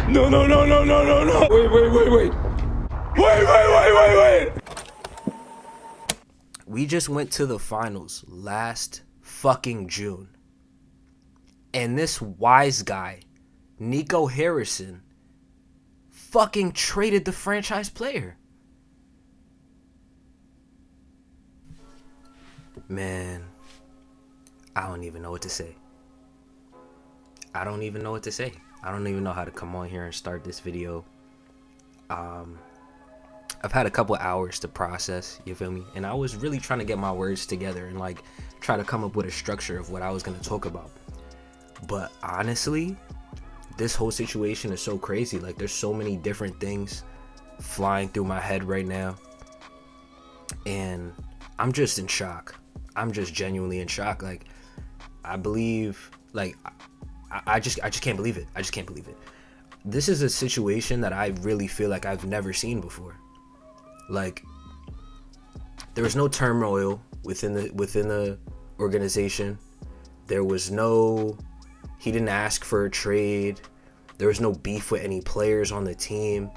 No, no, no, no, no, no, no. Wait, wait, wait, wait. Wait, wait, wait, wait, wait. We just went to the finals last fucking June. And this wise guy, Nico Harrison, fucking traded the franchise player. Man, I don't even know what to say. I don't even know what to say. I don't even know how to come on here and start this video. I've had a couple hours to process, you feel me? And I was really trying to get my words together and like try to come up with a structure of what I was going to talk about. But honestly, this whole situation is so crazy. Like, there's so many different things flying through my head right now. And I'm just in shock. I'm just genuinely in shock. Like, I believe, like, I just can't believe it. I just can't believe it. This is a situation that I really feel like I've never seen before. Like, there was no turmoil within the organization. There was no, he didn't ask for a trade. There was no beef with any players on the team.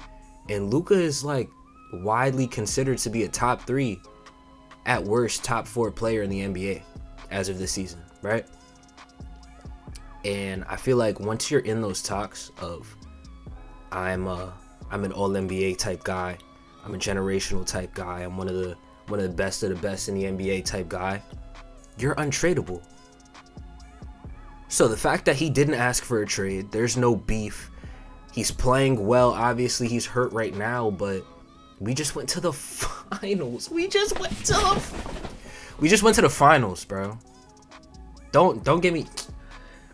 And Luka is like widely considered to be a top 3, at worst top 4 player in the NBA as of this season, right? And I feel like once you're in those talks of I'm an all NBA type guy, I'm a generational type guy, I'm one of the best of the best in the NBA type guy, you're untradeable. So the fact that he didn't ask for a trade, there's no beef. He's playing well. Obviously, he's hurt right now, but we just went to the finals. We just went to the finals, bro. Don't get me.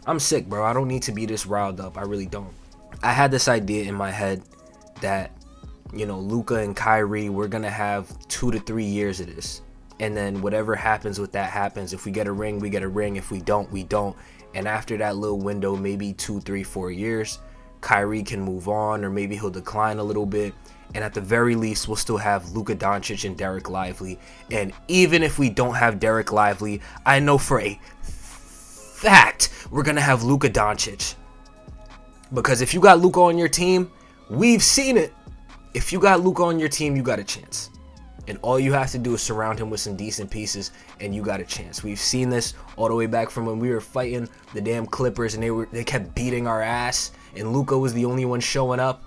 I'm sick, bro. I don't need to be this riled up. I really don't. I had this idea in my head that, you know, Luka and Kyrie, we're gonna have 2 to 3 years of this, and then whatever happens with that happens. If we get a ring, we get a ring. If we don't, we don't. And after that little window, maybe 2, 3, 4 years, Kyrie can move on, or maybe he'll decline a little bit. And at the very least, we'll still have Luka Doncic and Derek Lively. And even if we don't have Derek Lively, I know for a fact we're gonna have Luka Doncic. Because if you got Luka on your team, we've seen it. If you got Luka on your team, you got a chance. And all you have to do is surround him with some decent pieces, and you got a chance. We've seen this all the way back from when we were fighting the damn Clippers, and they kept beating our ass, and Luka was the only one showing up.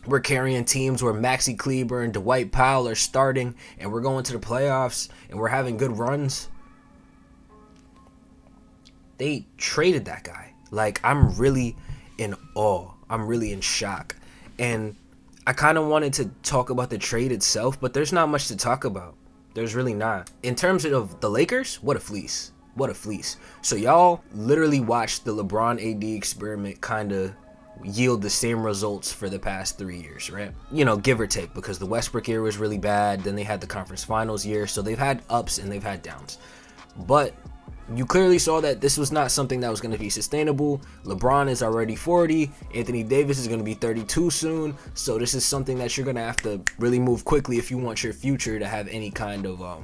We're carrying teams where Maxi Kleber and Dwight Powell are starting, and we're going to the playoffs, and we're having good runs. They traded that guy. Like, I'm really in awe. I'm really in shock. And I kind of wanted to talk about the trade itself, but there's not much to talk about. There's really not. In terms of the Lakers, what a fleece. What a fleece. So y'all literally watched the LeBron AD experiment kind of yield the same results for the past 3 years, right? You know, give or take, because the Westbrook year was really bad. Then they had the conference finals year. So they've had ups and they've had downs. But you clearly saw that this was not something that was going to be sustainable. LeBron is already 40. Anthony Davis is going to be 32 soon. So this is something that you're going to have to really move quickly if you want your future to have any kind of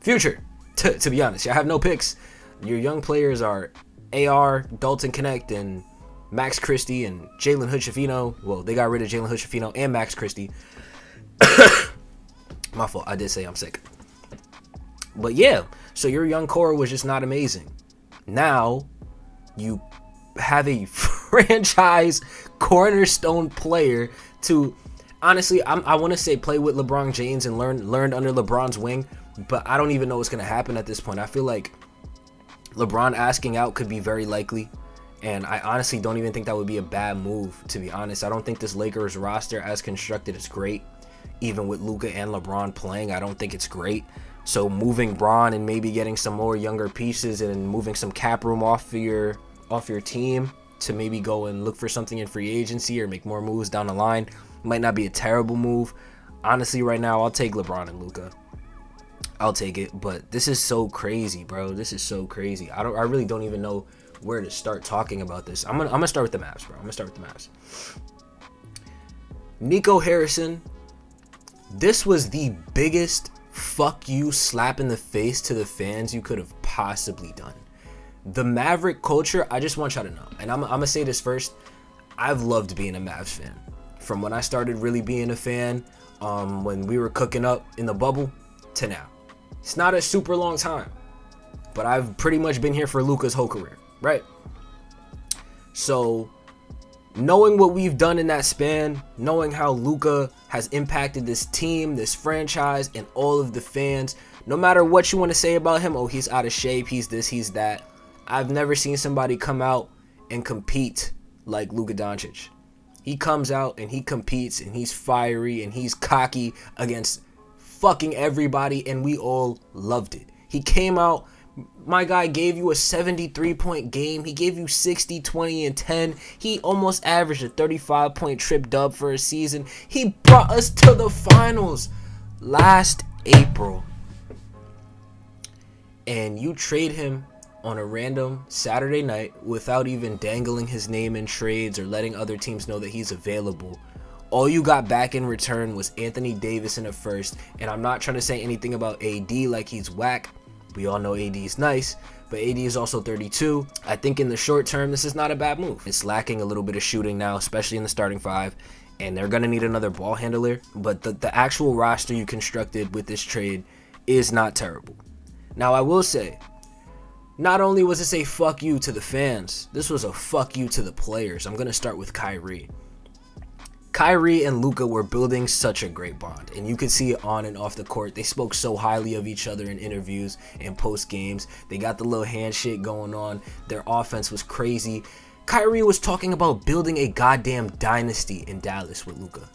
future. To be honest, I have no picks. Your young players are AR, Dalton Connect, and Max Christie and Jalen Hood-Schifino. Well, they got rid of Jalen Hood-Schifino and Max Christie. My fault. I did say I'm sick. But yeah, so your young core was just not amazing. Now you have a franchise cornerstone player to, honestly, I want to say play with LeBron James and learned under LeBron's wing, but I don't even know what's going to happen at this point. I feel like LeBron asking out could be very likely, and I honestly don't even think that would be a bad move, to be honest. I don't think this Lakers roster as constructed is great. Even with Luka and LeBron playing, I don't think it's great. So moving Bron and maybe getting some more younger pieces and moving some cap room off your team to maybe go and look for something in free agency or make more moves down the line might not be a terrible move. Honestly, right now, I'll take LeBron and Luka. I'll take it, but this is so crazy, bro. This is so crazy. I really don't even know where to start talking about this. I'm gonna start with the Mavs, bro. I'm gonna start with the Mavs. Nico Harrison. This was the biggest fuck you slap in the face to the fans you could have possibly done. The Maverick culture, I just want y'all to know, and I'm gonna say this first. I've loved being a Mavs fan. From when I started really being a fan, when we were cooking up in the bubble, to now. It's not a super long time, but I've pretty much been here for Luka's whole career, right? So, knowing what we've done in that span, knowing how Luka has impacted this team, this franchise, and all of the fans, no matter what you want to say about him, oh, he's out of shape, he's this, he's that, I've never seen somebody come out and compete like Luka Doncic. He comes out and he competes and he's fiery and he's cocky against fucking everybody, and we all loved it. He came out, my guy gave you a 73-point game. He gave you 60, 20, and 10. He almost averaged a 35-point trip dub for a season. He brought us to the finals last April. And you trade him on a random Saturday night without even dangling his name in trades or letting other teams know that he's available. All you got back in return was Anthony Davis in a first, and I'm not trying to say anything about AD like he's whack. We all know AD is nice, but AD is also 32. I think in the short term, this is not a bad move. It's lacking a little bit of shooting now, especially in the starting five, and they're going to need another ball handler, but the actual roster you constructed with this trade is not terrible. Now, I will say, not only was this a fuck you to the fans, this was a fuck you to the players. I'm going to start with Kyrie. Kyrie and Luka were building such a great bond, and you could see it on and off the court. They spoke so highly of each other in interviews and post games. They got the little handshake going on. Their offense was crazy. Kyrie was talking about building a goddamn dynasty in Dallas with Luka.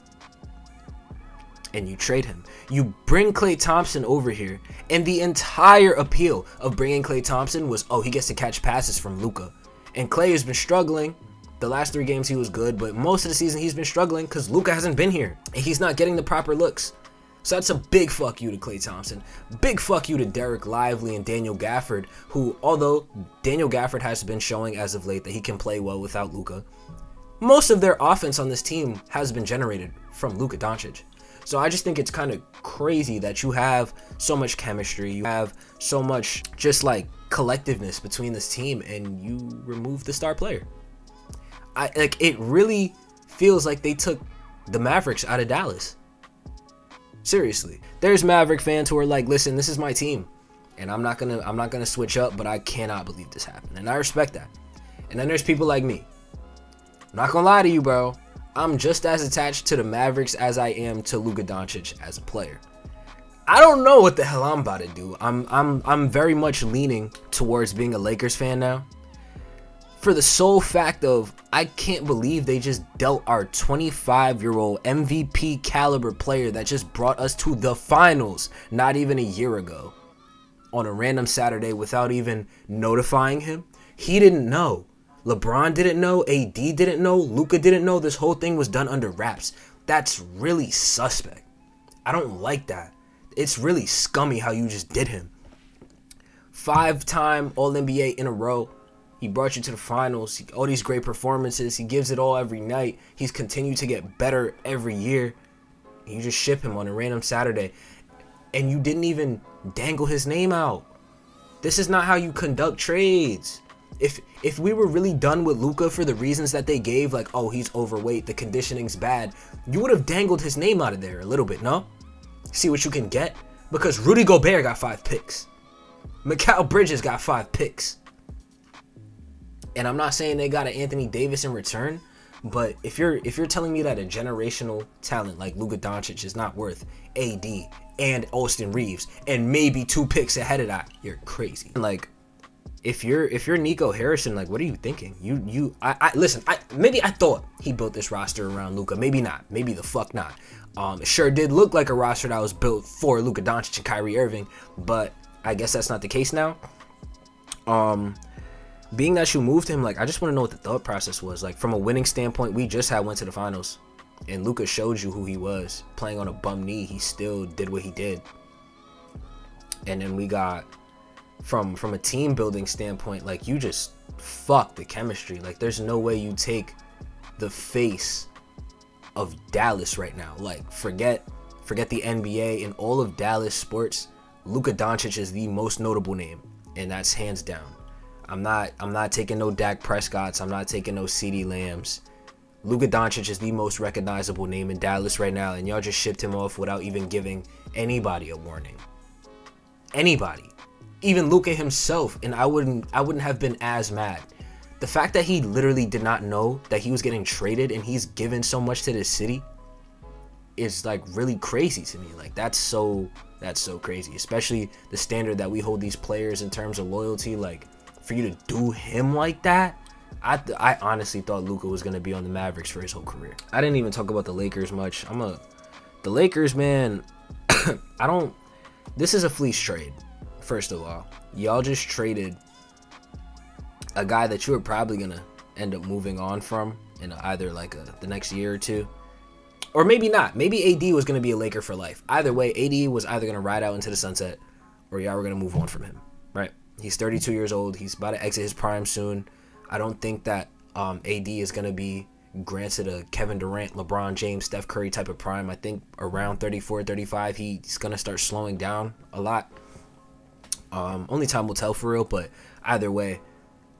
And you trade him. You bring Klay Thompson over here, and the entire appeal of bringing Klay Thompson was, oh, he gets to catch passes from Luka. And Klay has been struggling. The last 3 games he was good, but most of the season he's been struggling because Luka hasn't been here and he's not getting the proper looks. So that's a big fuck you to Klay Thompson. Big fuck you to Derek Lively and Daniel Gafford, who, although Daniel Gafford has been showing as of late that he can play well without Luka, most of their offense on this team has been generated from Luka Doncic. So I just think it's kind of crazy that you have so much chemistry, you have so much just like collectiveness between this team, and you remove the star player. It really feels like they took the Mavericks out of Dallas. Seriously. There's Maverick fans who are like, listen, this is my team, and I'm not gonna switch up, but I cannot believe this happened. And I respect that. And then there's people like me. I'm not gonna lie to you, bro. I'm just as attached to the Mavericks as I am to Luka Doncic as a player. I don't know what the hell I'm about to do. I'm very much leaning towards being a Lakers fan now. For the sole fact of, I can't believe they just dealt our 25-year-old MVP caliber player that just brought us to the finals not even a year ago on a random Saturday without even notifying him. He didn't know. LeBron didn't know. AD didn't know. Luka didn't know. This whole thing was done under wraps. That's really suspect. I don't like that. It's really scummy how you just did him. 5-time All-NBA in a row. He brought you to the finals. All these great performances. He gives it all every night. He's continued to get better every year. You just ship him on a random Saturday. And you didn't even dangle his name out. This is not how you conduct trades. If we were really done with Luka for the reasons that they gave, like, oh, he's overweight, the conditioning's bad, you would have dangled his name out of there a little bit, no? See what you can get? Because Rudy Gobert got 5 picks. Mikal Bridges got 5 picks. And I'm not saying they got an Anthony Davis in return, but if you're telling me that a generational talent like Luka Doncic is not worth AD and Austin Reeves and maybe 2 picks ahead of that, you're crazy. Like, if you're Nico Harrison, like, what are you thinking? Listen, maybe I thought he built this roster around Luka. Maybe not. Maybe the fuck not. It sure did look like a roster that was built for Luka Doncic and Kyrie Irving, but I guess that's not the case now. Being that you moved him, like, I just want to know what the thought process was. Like, from a winning standpoint, we just went to the finals, and Luka showed you who he was. Playing on a bum knee, he still did what he did. And then we got, from a team building standpoint, like, you just fucked the chemistry. Like, there's no way you take the face of Dallas right now. Like, forget the NBA and all of Dallas sports. Luka Doncic is the most notable name, and that's hands down. I'm not taking no Dak Prescotts. I'm not taking no CeeDee Lambs. Luka Doncic is the most recognizable name in Dallas right now, and y'all just shipped him off without even giving anybody a warning. Anybody. Even Luka himself, and I wouldn't have been as mad. The fact that he literally did not know that he was getting traded and he's given so much to this city is like really crazy to me. Like that's so crazy, especially the standard that we hold these players in terms of loyalty. Like for you to do him like that, I honestly thought Luka was gonna be on the Mavericks for his whole career. I didn't even talk about the Lakers much. The Lakers, man. This is a fleece trade. First of all, y'all just traded a guy that you were probably gonna end up moving on from in either like the next year or two, or maybe not. Maybe AD was gonna be a Laker for life. Either way, AD was either gonna ride out into the sunset, or y'all were gonna move on from him. Right? He's 32 years old. He's about to exit his prime soon. I don't think that AD is gonna be granted a Kevin Durant, LeBron James, Steph Curry type of prime. I think around 34, 35, he's gonna start slowing down a lot. Only time will tell for real, but either way,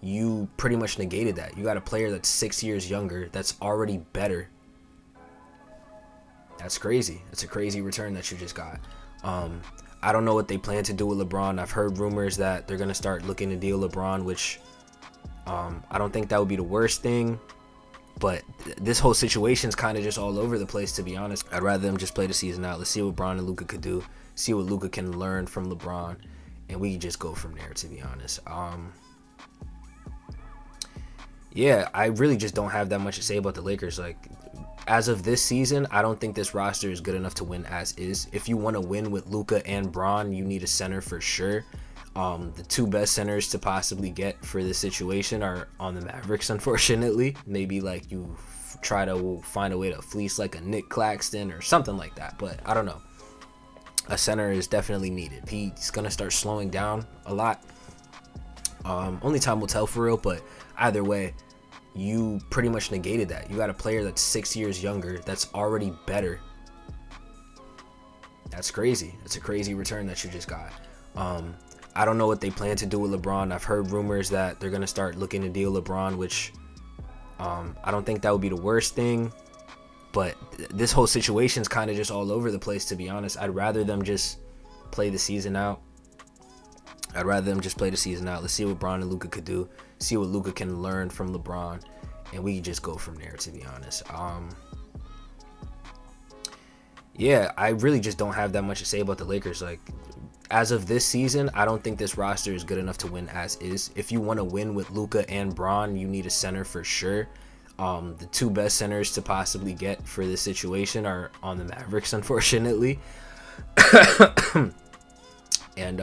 you pretty much negated that. You got a player that's 6 years younger that's already better. That's crazy. That's a crazy return that you just got. I don't know what they plan to do with LeBron. I've heard rumors that they're going to start looking to deal LeBron, which I don't think that would be the worst thing. But this whole situation's kind of just all over the place, to be honest. I'd rather them just play the season out. Let's see what Bron and Luka could do. See what Luka can learn from LeBron. And we can just go from there, to be honest. Yeah, I really just don't have that much to say about the Lakers. Like, as of this season, I don't think this roster is good enough to win as is. If you want to win with Luka and Bron, you need a center for sure. The two best centers to possibly get for this situation are on the Mavericks, unfortunately. Maybe like you try to find a way to fleece like a Nick Claxton or something like that, but I don't know. A center is definitely needed. He's gonna start slowing down a lot. Only time will tell for real, but either way, you pretty much negated that. You got a player that's 6 years younger that's already better. That's crazy. That's a crazy return that you just got. I don't know what they plan to do with LeBron. I've heard rumors that they're gonna start looking to deal LeBron, which I don't think that would be the worst thing. But this whole situation's kind of just all over the place, to be honest. I'd rather them just play the season out. Let's see what Bron and Luka could do. See what Luka can learn from LeBron. And we can just go from there, to be honest. Yeah, I really just don't have that much to say about the Lakers. Like, as of this season, I don't think this roster is good enough to win as is. If you want to win with Luka and Bron, you need a center for sure. The two best centers to possibly get for this situation are on the Mavericks, unfortunately. And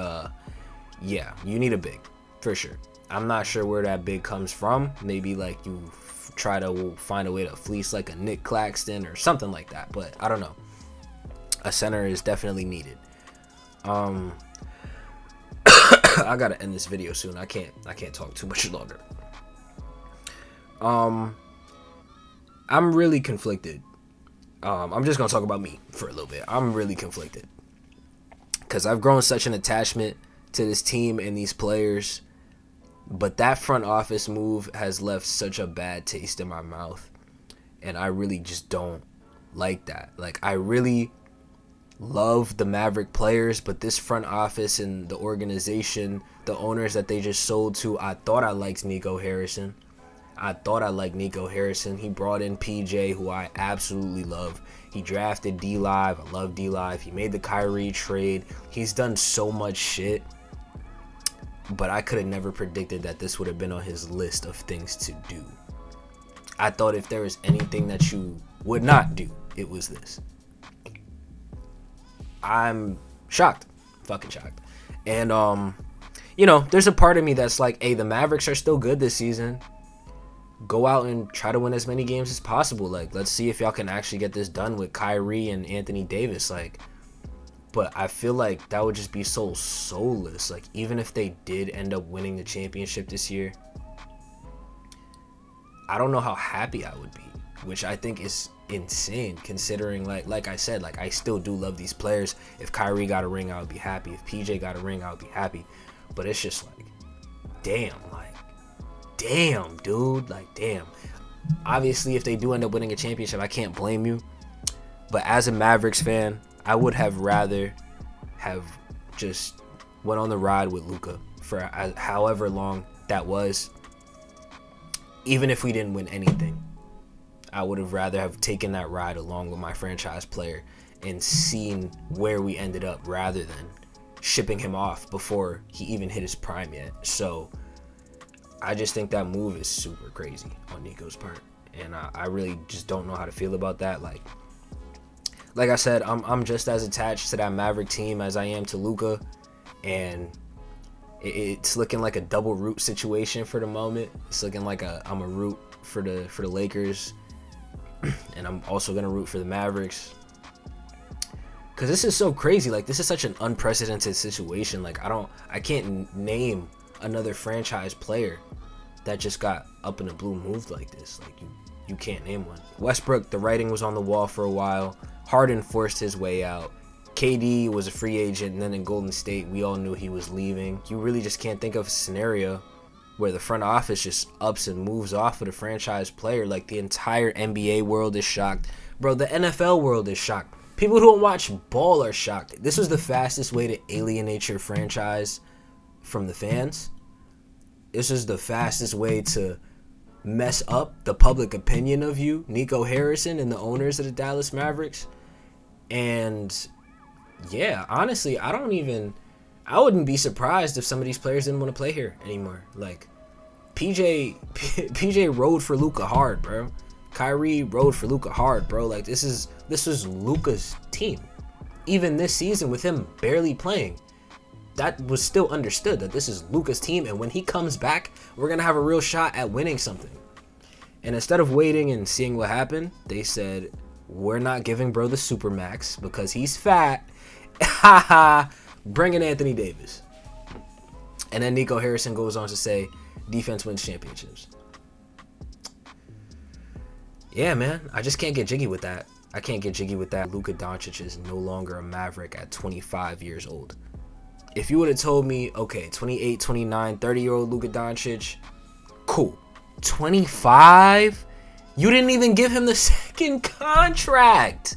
yeah, you need a big for sure. I'm not sure where that big comes from. Maybe like you try to find a way to fleece like a Nick Claxton or something like that, but I don't know. A center is definitely needed. I gotta end this video soon. I can't talk too much longer. I'm really conflicted. I'm just gonna talk about me for a little bit. I'm really conflicted because I've grown such an attachment to this team and these players, but that front office move has left such a bad taste in my mouth, and I really just don't like that. Like, I really love the Maverick players, but this front office and the organization, the owners that they just sold to, I thought I liked Nico Harrison. He brought in PJ, who I absolutely love. He drafted D-Live. I love D-Live. He made the Kyrie trade. He's done so much shit. But I could have never predicted that this would have been on his list of things to do. I thought if there was anything that you would not do, it was this. I'm shocked. Fucking shocked. And, you know, there's a part of me that's like, hey, the Mavericks are still good this season. Go out and try to win as many games as possible. Like, let's see if y'all can actually get this done with Kyrie and Anthony Davis. Like, but I feel like that would just be so soulless. Like, even if they did end up winning the championship this year, I don't know how happy I would be, which I think is insane considering, like I said, like, I still do love these players. If Kyrie got a ring, I would be happy. If PJ got a ring, I would be happy. But it's just like, damn, dude, like, damn. Obviously, if they do end up winning a championship, I can't blame you. But as a Mavericks fan, I would have rather have just went on the ride with Luka for however long that was. Even if we didn't win anything, I would have rather have taken that ride along with my franchise player and seen where we ended up rather than shipping him off before he even hit his prime yet. So I just think that move is super crazy on Nico's part, and I really just don't know how to feel about that. Like I said, I'm just as attached to that Maverick team as I am to Luka, and it's looking like a double root situation for the moment. It's looking like I'm a root for the Lakers, and I'm also gonna root for the Mavericks. Cause this is so crazy. Like, this is such an unprecedented situation. Like, I can't name another franchise player that just got up in the blue moved like this. Like, you can't name one. Westbrook, the writing was on the wall for a while. Harden forced his way out. KD was a free agent, and then in Golden State, we all knew he was leaving. You really just can't think of a scenario where the front office just ups and moves off of the franchise player. Like, the entire NBA world is shocked. Bro, the NFL world is shocked. People who don't watch ball are shocked. This was the fastest way to alienate your franchise from the fans. This is the fastest way to mess up the public opinion of you, Nico Harrison, and the owners of the Dallas Mavericks. And yeah, honestly, I wouldn't be surprised if some of these players didn't want to play here anymore. Like, PJ rode for Luka hard, bro. Kyrie rode for Luka hard, bro. Like, this was Luka's team. Even this season with him barely playing, that was still understood that this is Luka's team, and when he comes back, we're going to have a real shot at winning something. And instead of waiting and seeing what happened, they said, we're not giving bro the Supermax because he's fat. Haha, bring in Anthony Davis. And then Nico Harrison goes on to say, defense wins championships. Yeah, man, I just can't get jiggy with that. I can't get jiggy with that. Luka Doncic is no longer a Maverick at 25 years old. If you would have told me, okay, 28, 29, 30-year-old Luka Doncic, cool. 25? You didn't even give him the second contract.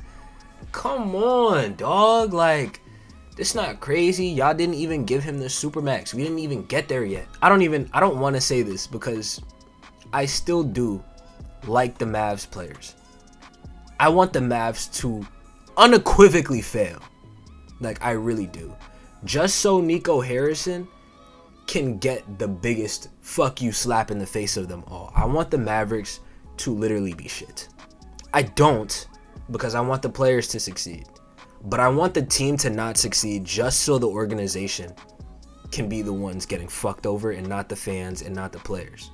Come on, dog. Like, this not crazy. Y'all didn't even give him the Supermax. We didn't even get there yet. I don't want to say this because I still do like the Mavs players. I want the Mavs to unequivocally fail. Like, I really do. Just so Nico Harrison can get the biggest fuck you slap in the face of them all. I want the Mavericks to literally be shit. I don't, because I want the players to succeed. But I want the team to not succeed just so the organization can be the ones getting fucked over and not the fans and not the players.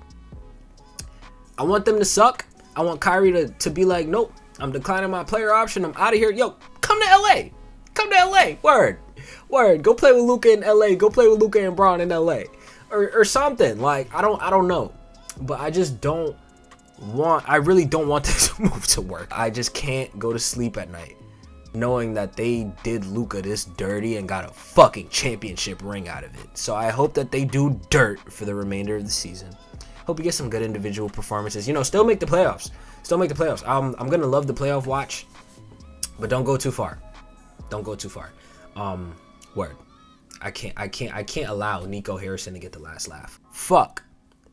I want them to suck. I want Kyrie to be like, nope, I'm declining my player option. I'm out of here. Yo, come to LA. Come to LA. Word. Go play with Luka in LA. Go play with Luka and Braun in LA. Or something. Like, I don't know. But I just I really don't want this move to work. I just can't go to sleep at night knowing that they did Luka this dirty and got a fucking championship ring out of it. So I hope that they do dirt for the remainder of the season. Hope you get some good individual performances. Still make the playoffs. I'm gonna love the playoff watch, but don't go too far. Word. I can't allow Nico Harrison to get the last laugh. Fuck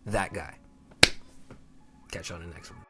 that guy. Catch you on the next one.